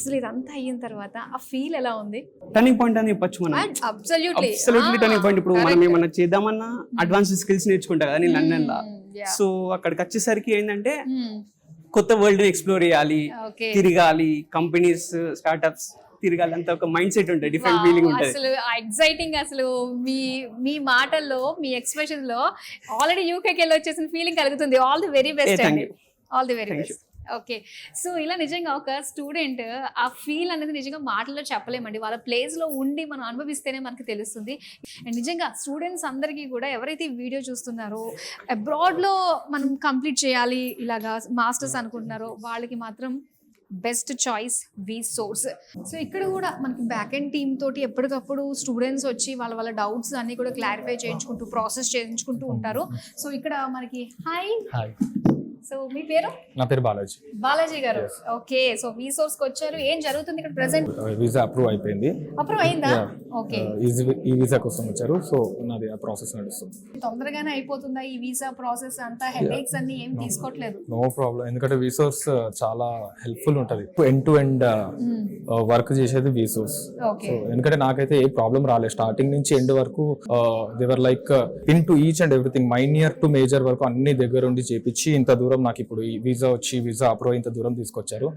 అసలు ఇదంతా అయిన తర్వాత ఆ ఫీల్ ఎలా ఉంది? టర్నింగ్ పాయింట్ అని చెప్పొచ్చు మనం. Absolutely turning point. ఇప్పుడు మనం ఏమన్నా చేద్దామన్నా అడ్వాన్స్ స్కిల్స్ నేర్చుకుంటా కదా నేను లండన్ లా. సో అక్కడికి వచ్చేసరికి ఏంటంటే కొత్త వరల్డ్ ని ఎక్స్ప్లోర్ చేయాలి, తిరగాలి, కంపెనీస్ స్టార్ట్అప్స్ తిరగాలి, అంత ఒక మైండ్ సెట్ ఉంటుంది, డిఫరెంట్ ఫీలింగ్ ఉంటుంది. అసలు ఎగ్జైటింగ్. అసలు మీ మీ మాటల్లో, మీ ఎక్స్ప్రెషన్ లో ఆల్రెడీ యూకేకి వెళ్ళి వచ్చేసిన ఫీలింగ్ కలుగుతుంది. ఆల్ ది వెరీ బెస్ట్ అండి. All the very best. Okay, so ఇలా నిజంగా ఒక స్టూడెంట్ ఆ ఫీల్ అనేది నిజంగా మాటల్లో చెప్పలేమండి. వాళ్ళ ప్లేస్ లో ఉండి మనం అనుభవిస్తేనే మనకి తెలుస్తుంది. అండ్ నిజంగా స్టూడెంట్స్ అందరికీ కూడా ఎవరైతే ఈ వీడియో చూస్తున్నారో అబ్రాడ్ లో మనం కంప్లీట్ చేయాలి ఇలాగా మాస్టర్స్ అనుకుంటున్నారో వాళ్ళకి మాత్రం బెస్ట్ చాయిస్ వీసోర్స్. సో ఇక్కడ కూడా మనకి బ్యాక్ ఎండ్ టీమ్ తోటి ఎప్పటికప్పుడు స్టూడెంట్స్ వచ్చి వాళ్ళ డౌట్స్ అన్ని కూడా క్లారిఫై చేయించుకుంటూ ప్రాసెస్ చేయించుకుంటూ ఉంటారు. సో ఇక్కడ మనకి హాయ్. సో మీ పేరు? నా పేరు బాలాజీ. బాలాజీ గారు. ఓకే, సో వీసోర్స్ కి వచ్చారు. ఏం జరుగుతుంది ఇక్కడ ప్రెసెంట్? వీసా అప్రూవ్ అయిపోయింది. అప్రూవ్ అయిందా? ఓకే, ఈ వీసా కోసం వచ్చారు. సో నాది ఆ ప్రాసెస్ నడుస్తుంది. తొందరగానే అయిపోతుందా ఈ వీసా ప్రాసెస్ అంతా? హెడేక్స్ అన్ని ఏం తీసుకోవట్లేదు? నో ప్రాబ్లం, ఎందుకంటే వీసోర్స్ చాలా హెల్ప్ఫుల్ ఉంటది. ఎండ్ టు ఎండ్ వర్క్ చేసేది వీసోర్స్. సో ఎందుకంటే నాకైతే ఏ ప్రాబ్లం రాలేదు స్టార్టింగ్ నుంచి ఎండ్ వరకు. They were like in to each and everything, minor to major వరకు అన్ని దగ్గర ఉండి చేపించి ఇంత దూరం నాకు ఇప్పుడు ఈ వీసా వచ్చి వీసా అప్రూవ్ ఇంత దూరం తీసుకొచ్చారు.